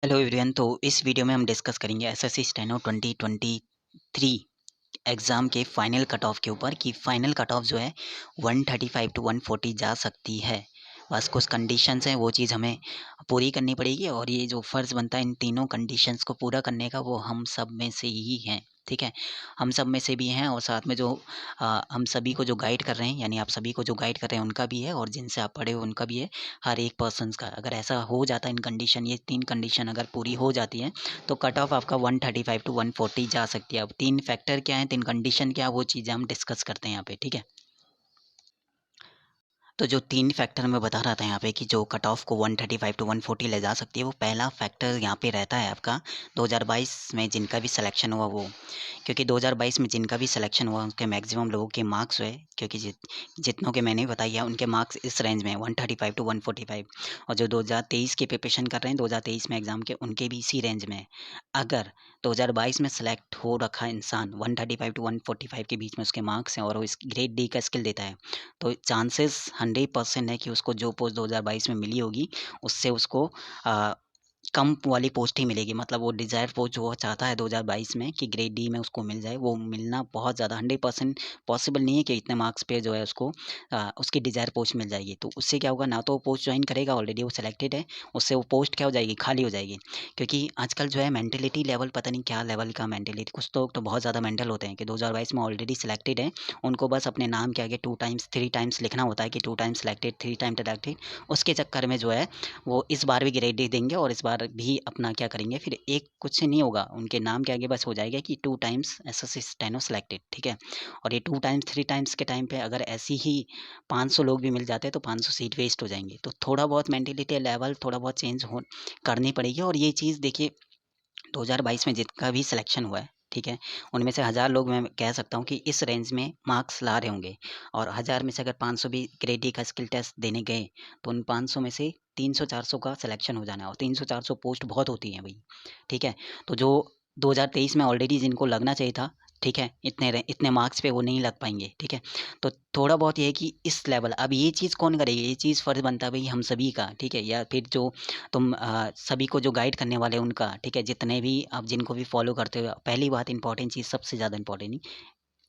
Hello everyone. तो इस video में हम डिस्कस करेंगे एसएससी स्टेनो 2023 एग्ज़ाम के फाइनल कट ऑफ के ऊपर कि फाइनल कट ऑफ जो है 135 टू 140 जा सकती है। बस कुछ कंडीशंस हैं, वो चीज़ हमें पूरी करनी पड़ेगी और ये जो फ़र्ज़ बनता है इन तीनों कंडीशंस को पूरा करने का वो हम सब में से ही है। ठीक है, हम सब में से भी हैं और साथ में जो हम सभी को जो गाइड कर रहे हैं, यानी आप सभी को जो गाइड कर रहे हैं उनका भी है और जिनसे आप पढ़े हो उनका भी है। हर एक पर्सन्स का अगर ऐसा हो जाता है, इन कंडीशन ये 3 कंडीशन अगर पूरी हो जाती हैं तो कट ऑफ आपका 135 टू 140 जा सकती है। अब 3 फैक्टर क्या हैं, 3 कंडीशन क्या है, वो चीज़ें हम डिस्कस करते हैं यहाँ पे, ठीक है? तो जो 3 फैक्टर मैं बता रहा था यहाँ पे कि जो कट ऑफ को 135 टू 140 ले जा सकती है, वो पहला फैक्टर यहाँ पे रहता है आपका 2022 में जिनका भी सिलेक्शन हुआ वो। क्योंकि 2022 में जिनका भी सिलेक्शन हुआ उनके मैक्सिमम लोगों के मार्क्स जो है, क्योंकि जितनों के मैंने बताई है उनके मार्क्स इस रेंज में है 135 टू 145। और जो 2023 की प्रिपरेशन कर रहे हैं 2023 में एग्ज़ाम के, उनके भी इसी रेंज में है। अगर 2022 में सेलेक्ट हो रखा इंसान 135 टू 145 के बीच में उसके मार्क्स हैं और वो इस ग्रेड डी का स्किल देता है, तो चांसेस 100% है कि उसको जो पोस्ट 2022 में मिली होगी उससे उसको अ, कम वाली पोस्ट ही मिलेगी। मतलब वो डिज़ायर पोस्ट जो वो चाहता है 2022 में कि ग्रेड डी में उसको मिल जाए, वो मिलना बहुत ज़्यादा 100% पॉसिबल नहीं है कि इतने मार्क्स पे जो है उसको उसकी डिज़ायर पोस्ट मिल जाएगी। तो उससे क्या होगा, ना तो वो पोस्ट जॉइन करेगा, ऑलरेडी वो सिलेक्टेड है, उससे वो पोस्ट क्या हो जाएगी, खाली हो जाएगी। क्योंकि आजकल जो है मेंटालिटी लेवल पता नहीं क्या लेवल का मेंटालिटी, कुछ लोग तो बहुत ज़्यादा मेंटल होते हैं कि 2022 में ऑलरेडी सिलेक्टेड है, उनको बस अपने नाम के आगे 2 टाइम्स 3 टाइम्स लिखना होता है कि 2 टाइम्स सिलेक्टेड 3 टाइम सिलेक्टेड। उसके चक्कर में जो है वो इस बार भी ग्रेड डी देंगे और इस बार भी अपना क्या करेंगे, फिर एक कुछ नहीं होगा, उनके नाम के आगे बस हो जाएगा कि 2 टाइम्स एसएससी स्टेनो सिलेक्टेड, ठीक है? और ये 2 टाइम्स 3 टाइम्स के टाइम पे अगर ऐसी ही 500 लोग भी मिल जाते हैं तो 500 सीट वेस्ट हो जाएँगी। तो थोड़ा बहुत मेंटालिटी लेवल थोड़ा बहुत चेंज हो करनी पड़ेगी। और ये चीज़ देखिए 2022 में जिनका भी सिलेक्शन हुआ है, ठीक है? उनमें से 1000 लोग मैं कह सकता हूँ कि इस रेंज में मार्क्स ला रहे होंगे और 1000 में से अगर 500 भी ग्रेड डी का स्किल टेस्ट देने गए, तो उन 500 में से 300-400 का सिलेक्शन हो जाना है और 300-400 पोस्ट बहुत होती हैं भई, ठीक है? तो जो 2023 में ऑलरेडी जिनको लगना चाहिए था, ठीक है? इतने मार्क्स पे वो नहीं लग पाएँगे, ठीक है? तो थोड़ा बहुत ये है कि इस लेवल, अब ये चीज़ कौन करेगी? ये चीज़ फ़र्ज़ बनता है भई हम सभी का, ठीक है? या फिर जो तुम सभी को जो गाइड करने वाले हैं उनका, ठीक है? जितने भी आप जिनको भी फ़ॉलो करते हो, पहली बात इम्पोर्टेंट चीज़ सबसे ज़्यादा इम्पोर्टेंट नहीं,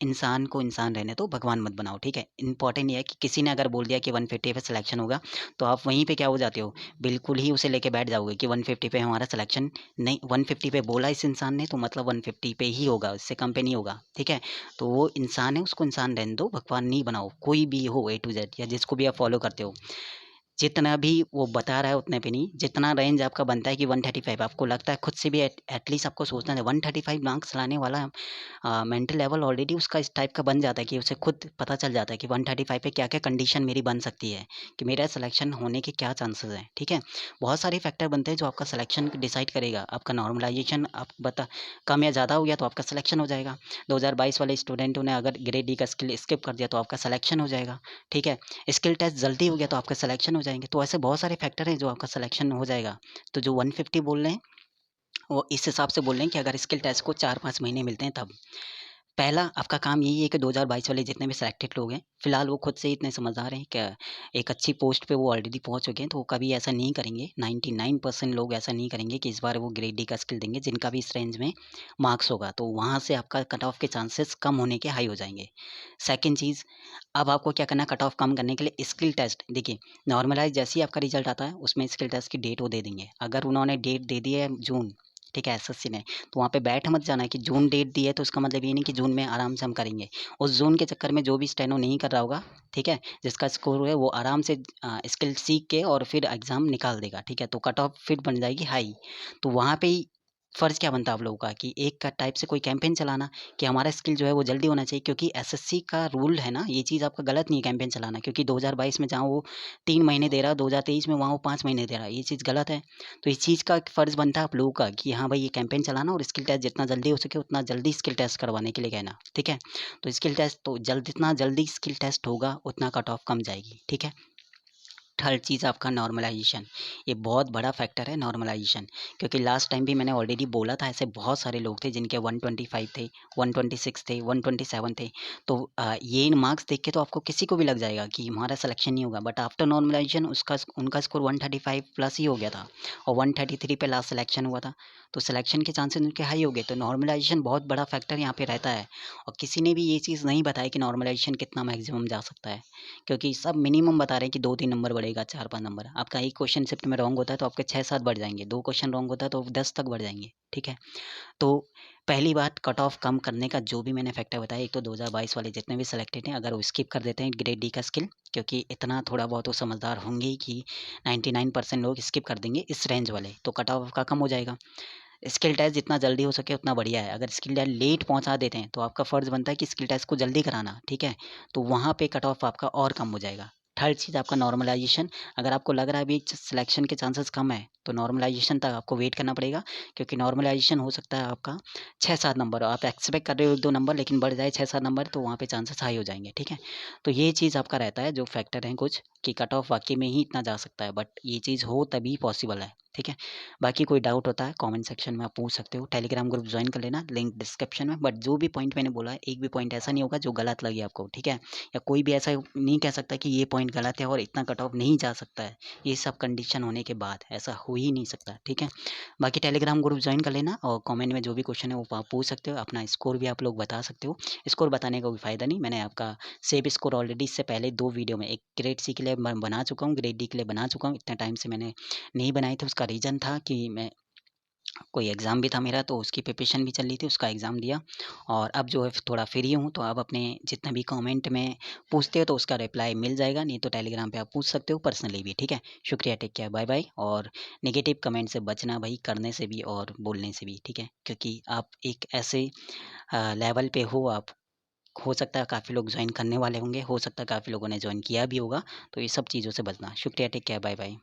इंसान को इंसान रहने दो, भगवान मत बनाओ, ठीक है? इम्पोर्टेंट ये है कि किसी ने अगर बोल दिया कि 150 पे सिलेक्शन होगा, तो आप वहीं पे क्या हो जाते हो, बिल्कुल ही उसे लेके बैठ जाओगे कि 150 पे हमारा सिलेक्शन नहीं, 150 पे बोला इस इंसान ने तो मतलब 150 पे ही होगा, इससे कम पे नहीं होगा, ठीक है? तो वो इंसान है, उसको इंसान रहने दो, भगवान नहीं बनाओ, कोई भी हो ए टू ज़ेड या जिसको भी आप फ़ॉलो करते हो। जितना भी वो बता रहा है उतने पे नहीं, जितना रेंज आपका बनता है कि 135 आपको लगता है खुद से भी एटलीस्ट आपको सोचना है 135 मार्क्स लाने वाला मेंटल लेवल ऑलरेडी उसका इस टाइप का बन जाता है कि उसे खुद पता चल जाता है कि 135 पे क्या-क्या कंडीशन मेरी बन सकती है, कि मेरा सिलेक्शन होने के क्या चांसेस हैं, ठीक है? बहुत सारे फैक्टर बनते हैं जो आपका सिलेक्शन डिसाइड करेगा। आपका नॉर्मलाइज़ेशन आप बता कम या ज़्यादा हो गया तो आपका सिलेक्शन हो जाएगा। 2022 वाले स्टूडेंटों ने अगर ग्रेड डी का स्किल स्किप कर दिया तो आपका सिलेक्शन हो जाएगा, ठीक है? स्किल टेस्ट जल्दी हो गया तो आपका सिलेक्शन हो जाएँगे। तो ऐसे बहुत सारे फैक्टर हैं जो आपका सिलेक्शन हो जाएगा। तो जो 150 बोल रहे हैं, वो इस हिसाब से बोल रहे हैं कि अगर स्किल टेस्ट को 4-5 महीने मिलते हैं तब। पहला आपका काम यही है कि 2022 वाले जितने भी सिलेक्टेड लोग हैं, फिलहाल वो खुद से ही इतने समझदार हैं क्या, एक अच्छी पोस्ट पे वो ऑलरेडी पहुँच चुके हैं, तो वो कभी ऐसा नहीं करेंगे। 99% लोग ऐसा नहीं करेंगे कि इस बार वो ग्रेड डी का स्किल देंगे, जिनका भी इस रेंज में मार्क्स होगा। तो वहाँ से आपका कट ऑफ के चांसेस कम होने के हाई हो जाएँगे। सेकंड चीज़, अब आपको क्या करना है कट ऑफ कम करने के लिए स्किल टेस्ट देखिए, नॉर्मलाइज़ जैसे ही आपका रिज़ल्ट आता है, उसमें स्किल टेस्ट की डेट वो दे देंगे। अगर उन्होंने डेट दे दी है जून, ठीक है, एसएससी ने, तो वहाँ पे बैठ मत जाना कि जून डेट दी है तो इसका मतलब ये नहीं कि जून में आराम से हम करेंगे। उस जून के चक्कर में जो भी स्टेनो नहीं कर रहा होगा, ठीक है, जिसका स्कोर है वो आराम से स्किल सीख के और फिर एग्ज़ाम निकाल देगा, ठीक है, तो कट ऑफ फिर बन जाएगी हाई। तो वहाँ पे ही फ़र्ज़ क्या बनता है आप लोगों का कि एक का टाइप से कोई कैंपेन चलाना कि हमारा स्किल जो है वो जल्दी होना चाहिए, क्योंकि एसएससी का रूल है ना, ये चीज़ आपका गलत नहीं है कैंपेन चलाना, क्योंकि 2022 में जहाँ वो 3 महीने दे रहा है, 2023 में वहाँ वो 5 महीने दे रहा है, ये चीज़ गलत है। तो इस चीज़ का एक फ़र्ज़ बनता है आप लोगों का कि हाँ भाई, ये कैंपेन चलाना और स्किल टेस्ट जितना जल्दी हो सके उतना जल्दी स्किल टेस्ट करवाने के लिए कहना, ठीक है? तो स्किल टेस्ट तो जितना जल्दी स्किल टेस्ट होगा उतना कट ऑफ कम जाएगी, ठीक है? थर्ड चीज़ आपका नॉर्मलाइजेशन, ये बहुत बड़ा फैक्टर है नॉर्मलाइजेशन, क्योंकि लास्ट टाइम भी मैंने ऑलरेडी बोला था ऐसे बहुत सारे लोग थे जिनके 125 थे, 126 थे, 127 थे। तो ये मार्क्स देख के तो आपको किसी को भी लग जाएगा कि हमारा सिलेक्शन नहीं होगा, बट आफ्टर नॉर्मलाइजेशन उनका स्कोर 135 प्लस ही हो गया था और 133 पे लास्ट सिलेक्शन हुआ था। तो सिलेक्शन के चांसेस उनके हाई हो गए। तो नॉर्मलाइजेशन बहुत बड़ा फैक्टर यहाँ पे रहता है। और किसी ने भी ये चीज़ नहीं बताया कि नॉर्मलाइजेशन कितना मैक्सिमम जा सकता है, क्योंकि सब मिनिमम बता रहे हैं कि 2-3 नंबर बढ़ेगा, 4-5 नंबर। आपका एक क्वेश्चन शिफ्ट में रॉन्ग होता है तो आपके 6-7 बढ़ जाएँगे, 2 क्वेश्चन रॉन्ग होता है तो 10 तक बढ़ जाएँगे, ठीक है? तो पहली बात कट ऑफ कम करने का जो भी मैंने फैक्टर बताया, एक तो 2022 वाले जितने भी सिलेक्टेड हैं अगर वो स्किप कर देते हैं ग्रेड डी का स्किल, क्योंकि इतना थोड़ा बहुत वो समझदार होंगे ही कि 99% लोग स्किप कर देंगे इस रेंज वाले, तो कट ऑफ का कम हो जाएगा। स्किल टेस्ट जितना जल्दी हो सके उतना बढ़िया है। अगर स्किल टेस्ट लेट पहुँचा देते हैं तो आपका फ़र्ज़ बनता है कि स्किल टेस्ट को जल्दी कराना, ठीक है? तो वहाँ पे कट ऑफ आपका और कम हो जाएगा। थर्ड चीज़ आपका नॉर्मलाइज़ेशन, अगर आपको लग रहा है अभी सिलेक्शन के चांसेस कम है, तो नॉर्मलाइज़ेशन तक आपको वेट करना पड़ेगा, क्योंकि नॉर्मलाइज़ेशन हो सकता है आपका 6-7 नंबर, आप एक्सपेक्ट कर रहे हो 1-2 नंबर लेकिन बढ़ जाए 6-7 नंबर, तो वहाँ पे चांसेस हाई हो जाएँगे, ठीक है? तो ये चीज़ आपका रहता है, जो फैक्टर हैं कुछ कि कट ऑफ वाक़ई में ही इतना जा सकता है, बट ये चीज़ हो तभी पॉसिबल है, ठीक है? बाकी कोई डाउट होता है कमेंट सेक्शन में आप पूछ सकते हो। टेलीग्राम ग्रुप ज्वाइन कर लेना, लिंक डिस्क्रिप्शन में। बट जो भी पॉइंट मैंने बोला है, एक भी पॉइंट ऐसा नहीं होगा जो गलत लगे आपको, ठीक है? या कोई भी ऐसा नहीं कह सकता कि ये पॉइंट गलत है और इतना कट ऑफ नहीं जा सकता है। ये सब कंडीशन होने के बाद ऐसा हो ही नहीं सकता, ठीक है? बाकी टेलीग्राम ग्रुप ज्वाइन कर लेना और कमेंट में जो भी क्वेश्चन है वो आप पूछ सकते हो। अपना स्कोर भी आप लोग बता सकते हो। स्कोर बताने का कोई फ़ायदा नहीं, मैंने आपका सेव स्कोर ऑलरेडी इससे पहले 2 वीडियो में, एक ग्रेड सी के लिए मैं बना चुका हूँ, ग्रेड डी के लिए बना चुका हूँ। इतने टाइम से मैंने नहीं बनाए थे, उसका रीज़न था कि मैं कोई एग्ज़ाम भी था मेरा, तो उसकी प्रिपरेशन भी चल रही थी, उसका एग्ज़ाम दिया और अब जो है थोड़ा फ्री हूँ, तो अब अपने जितने भी कमेंट में पूछते हो तो उसका रिप्लाई मिल जाएगा, नहीं तो टेलीग्राम पे आप पूछ सकते हो पर्सनली भी, ठीक है? शुक्रिया, टेक केयर, बाय-बाय। और नेगेटिव कमेंट से बचना भाई, करने से भी और बोलने से भी, ठीक है? क्योंकि आप एक ऐसे लेवल पे हो आप, हो सकता है काफ़ी लोग जॉइन करने वाले होंगे, हो सकता है काफ़ी लोगों ने जॉइन किया भी होगा, तो ये सब चीज़ों से बचना। शुक्रिया, टेक केयर, बाय-बाय।